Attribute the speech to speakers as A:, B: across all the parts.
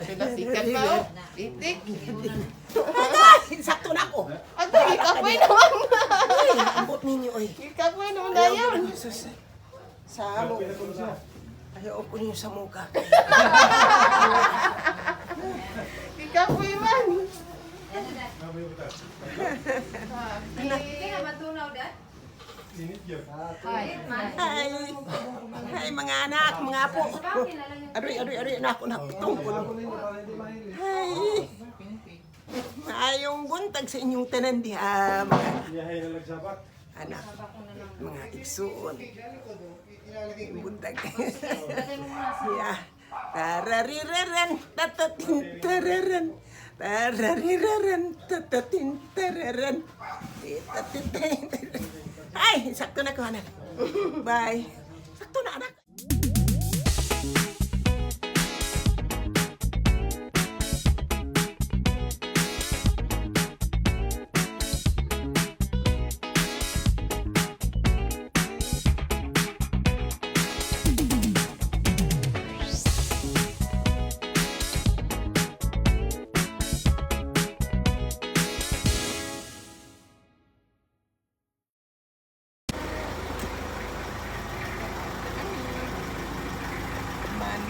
A: Pinasikat ba? Titik.
B: Sakto na ako.
A: Ate, ikapoy naman.
B: Ambot ninyo, oy.
A: Ikapoy naman na yan.
B: Sa mo. Ayaw ko ninyo sa muka.
A: Ikapoy man.
B: Hi mga anak, mga apo. Aroy na ako na tungkol. Hi. Maayong buntag sa inyong tanan diha, mga anak, mga igsuon. Buntag. Yeah. Tarariraran, tatatin, tararan. Tarariraran, tatatin, tararan. Ay, sakto na ko, anak. Bye. Sakto na, anak.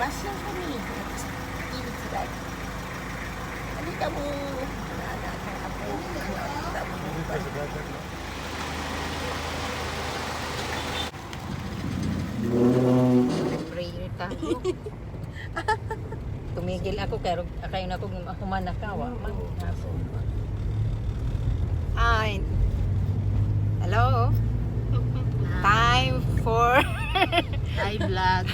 B: Basya kami. Ilit sila. Halika mo. Anak, ako.
C: Prayer ka. Tumigil ako pero kayo na akong humanakawa. Ay. Hello. Time for
A: Hi, vlog.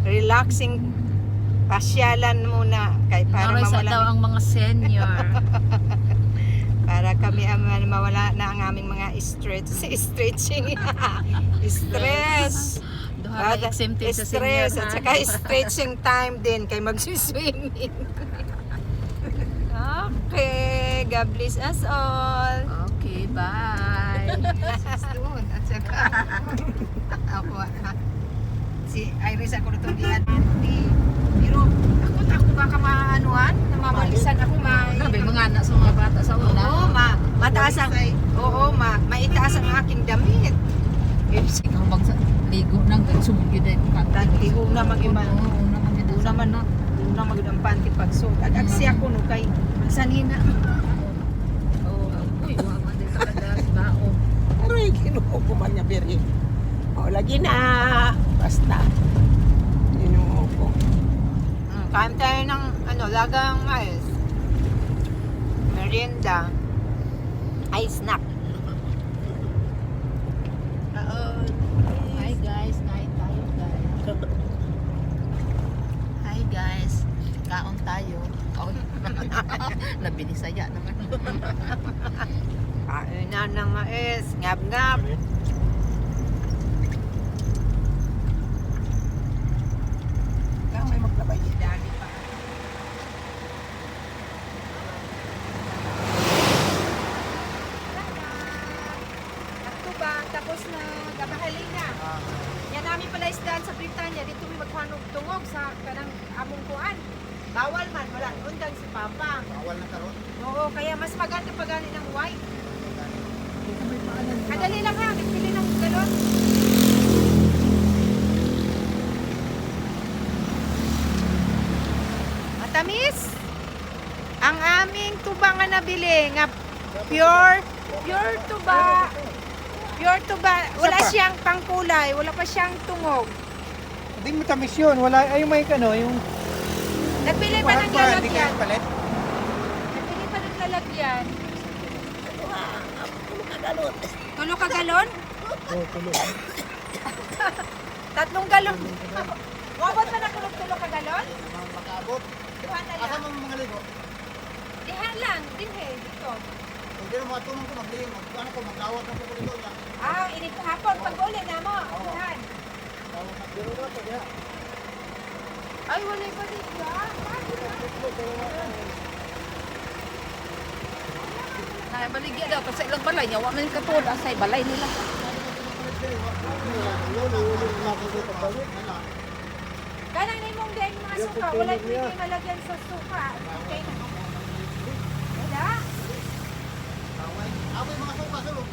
C: Relaxing pasyalan muna kay para
A: Naroy sa daw
C: mawala
A: ang mga senior.
C: para kami mawala na ang aming mga stretching stress
A: Duha ka exempted sa senior.
C: stress at saka stretching time din kay magsiswimming. Okay, God bless us all.
A: Okay, bye.
C: Doon at saka ako si Iris ako nito diyan pero ako baka maanuan namamalisan ako
A: Grabe, mga anak sa mga bata sa una.
C: oo mataas ang maitaas ang aking damit
A: Ikaw ligo nang sumugod ay
C: dati una mag-iman
A: Una man yun.
C: una magdang panty pagsuot agsi ako no kay sanina
A: Uy, wala din talaga bao.
B: Aroy, kinuha ko man niya, Beri. O, lagi na. Basta. Kinuha ko.
C: kain tayo ng lagang mais merienda ay snack
A: Hi guys, night tayo guys. Hi guys, kaon tayo. Oh, nabilisaya naman.
C: kain na ng mais ngab-ngab
B: Kaya may maglabay niya.
C: dali pa Nagtubang, tapos na gabahalin na. Yan namin pala isdaan sa Britanya. Dito may maghanog-tungog sa kanang among kuan. Bawal man, wala. Undang si Papa.
D: Bawal na karon.
C: Oo, kaya mas maganda pa gani ng white. Kadali lang ha, nagpili ng galon. Matamis. Ang aming tuba nga nabili nga pure tuba. Pure tuba. Wala siyang pangkulay, wala pa siyang tungog.
D: Hindi mo tamis yun. Wala, ay may yung...
C: Nagpili pa ng
D: Hindi kayo
C: lalagyan.
D: palit.
C: Nagpili pa ng lalagyan.
B: Galon.
C: Tulo ka galon?
D: Oo, tulo.
C: 3 galon. Wabot pa na tulo ka galon?
D: Makaabot.
C: Duha na
D: Asa
C: lang.
D: mo mga ligo?
C: Diha lang, dinhe, dito.
D: Hindi na mga tumang ko magligo. Ano ko, magdawat na ko dito yan.
C: Ah, ini kahapon, pag uli na mo. Duhan.
D: Dawat na dito na po diha.
C: Ay, wala pa dito.
A: Ay, baligya daw. Kasi ilang balay niya. Wa man katulad. Asay balay nila.
C: Kanang na mong din mga suka. Wala pwede malagyan sa suka. Okay na. Wala.
D: Ako yung mga suka, sulok.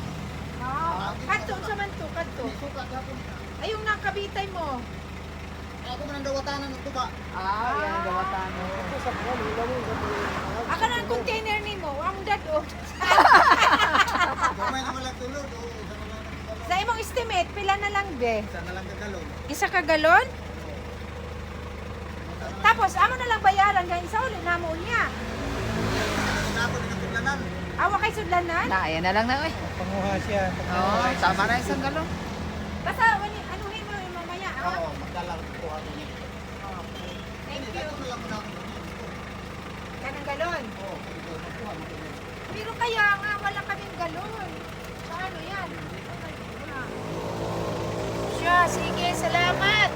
C: Kadto sa man to, kadto.
D: Suka, gapon.
C: Ay, yung nakabitay mo.
D: Ako man ang dawatanan ng tuba.
A: Yan, gawatan mo.
C: Aka na ang container ni mo. Ang dado.
D: Gamay naman lang tulog.
C: Sa imong estimate, pila na lang be?
D: Isa na lang kagalon.
C: Isa ka galon? Tapos, amo na lang bayaran dahil sa uli na mo niya.
D: Ako din ang tuglanan.
C: Awa kay sudlanan?
A: Na, ayan na lang na. Uy.
B: Panguha siya.
A: Oo, tama na isang galong.
C: Basta, anuhin mo yung mamaya.
D: Oo, magdala ko po ako niya.
C: Thank you.
D: Ito na lang muna ako.
C: Kanang galon.
D: Oo, ito magkuha mo.
C: Pero kaya nga, wala kaming galon. Paano yan? Siya, sige, salamat.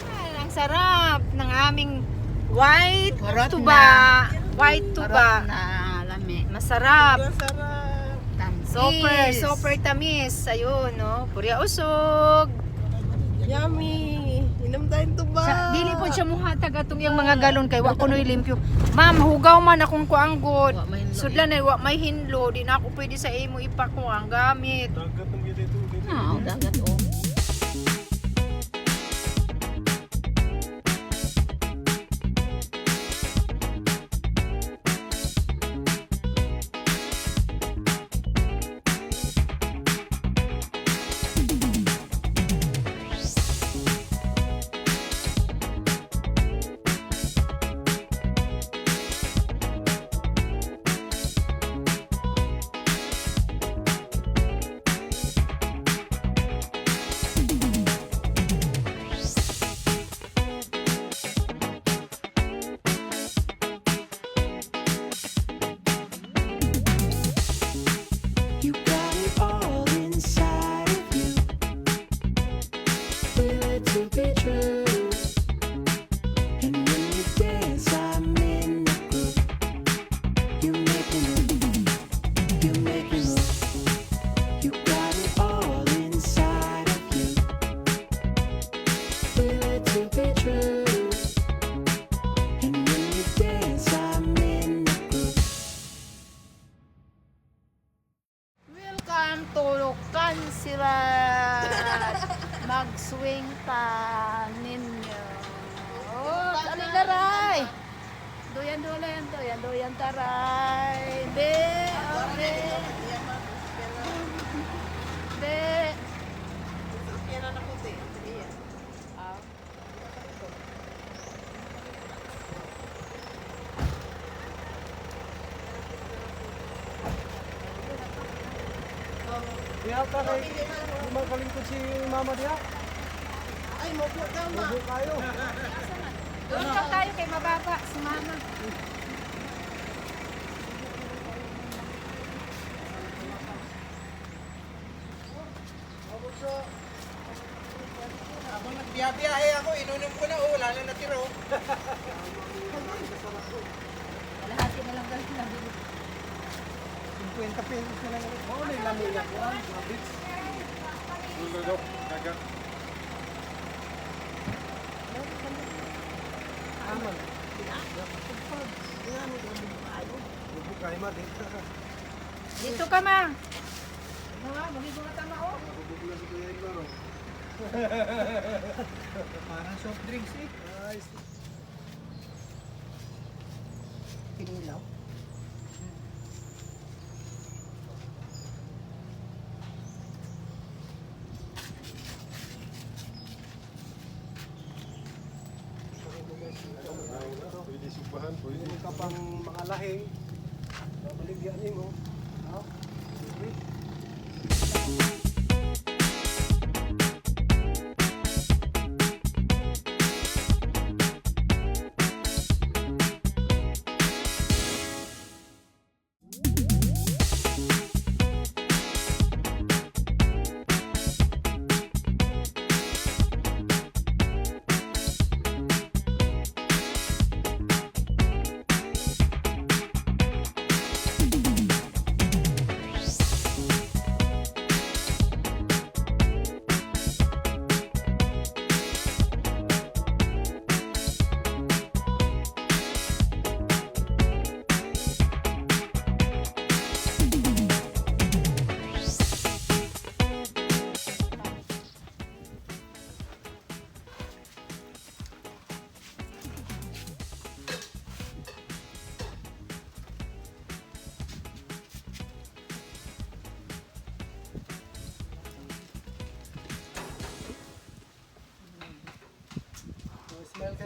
C: Ay, ang sarap ng aming white
A: Harap
C: tuba. White tuba.
A: Na, lami.
C: Masarap.
B: Sarap.
A: Tamis.
C: Super tamis. Ayun, no? Purya usog.
B: Yummy. Inom tayong tuba.
C: Dili po siya muhatag atong yung mga galon kay wa kunoy limpyo. Ma'am, hugaw man akong kuanggod.
A: Wa may hinlo.
C: Sudlan na wa may hinlo, di na ako pwede sa imo ipako ang gamit.
A: Oo, dagat o.
E: You got it all inside of you. Feel it to be true. And when you dance, I'm in the groove. You make me move. You make me move. You got it all inside of you. Feel it to be true. And when you dance, I'm in the groove.
C: Welcome to Kansilan. Mag-swing pa ninyo. Oh, aligaray. Doyan taray. Be, be. Be. Ah.
B: Kaya ka kay lumakalingkod si mama niya.
D: Ay, mopo ka ma.
B: Huwag kayo.
C: Doon lang tayo kay mababa si mama.
D: Ako nagbiyabiyahe ako, inunom ko na, wala na natira.
A: Lahati na lang galing na.
B: 50 pesos na lang. Oo, may lamig ako. Mabits. Aman. Huwag kayo ma.
C: Dito ka, ma.
B: Parang soft drinks eh. Nice. Pinilaw.
F: Pwede subahan, pwede.
B: Kung ka pang mga lahing, baligyan mo.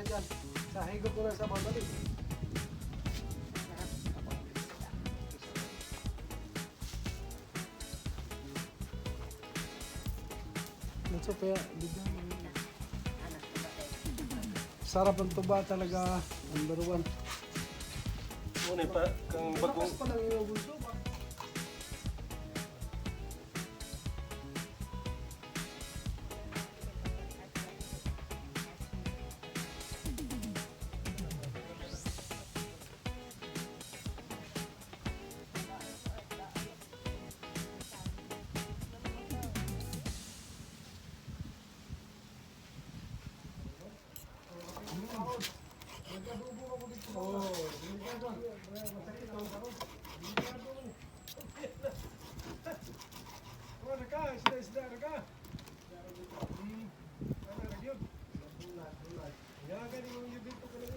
G: kayo dyan. Sa higop ko lang sa mga balik. Ito kaya, sarap ang tuba talaga, number one.
F: Muna pa, kang bagong...
G: Lakas pa lang yung gusto ba?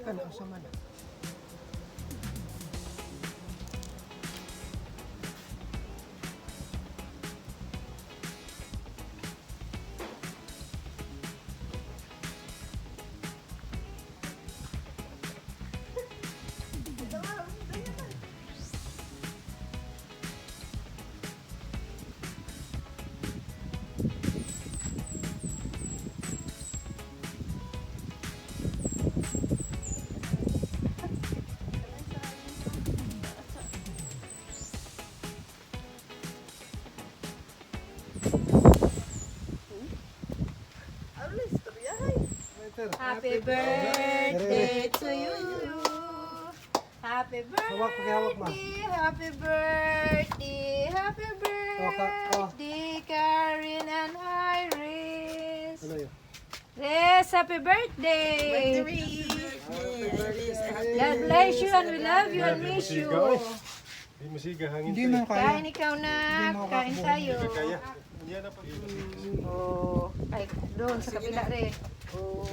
B: Kana sa man.
C: Happy birthday to you. Happy
G: Hawak, pakihawak, ma.
C: birthday, happy birthday, happy birthday, Karen and Iris.
G: Ano yun?
C: Yes, happy birthday. God bless you and we love you and miss you.
F: Hindi masiga hangin.
G: Hindi mo kaya.
C: Kain ikaw na, kain tayo.
F: Kaya. Hindi na pa.
C: Oh, ay, doon sa kabila rin. Oh,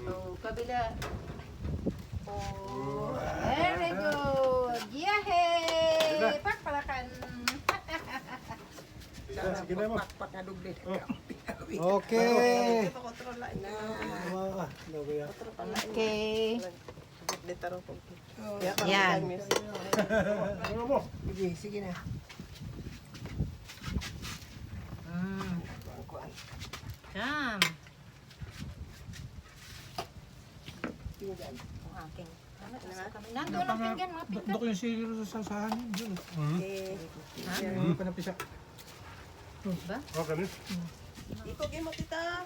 C: oh, kabila. Oh, very good. Yahey! Pakpalakan.
F: Sige na mo.
B: Pakpak nga dugli.
G: Okay.
B: Kontrola na.
G: Tama ka. Ano ba yan?
C: Okay.
B: Oh,
C: Yan.
G: Ano mo?
B: Sige, sige na.
C: Come. Nandun ang pinggan, mga pinggan.
G: Dok yung siguro sa sasahan yun. Ano pa napisa?
C: Ba?
F: Okay na.
B: Ikogin mo tita.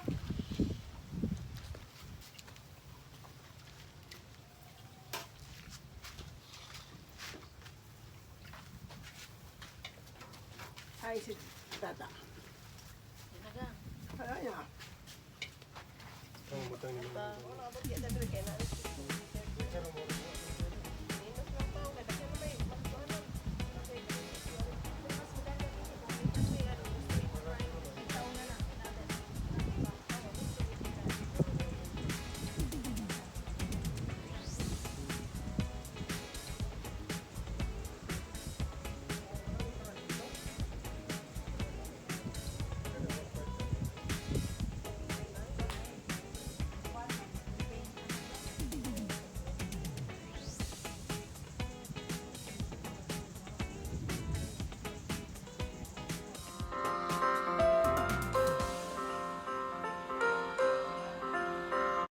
B: Ay, si tata. Ay, ya.
F: Ang matangin.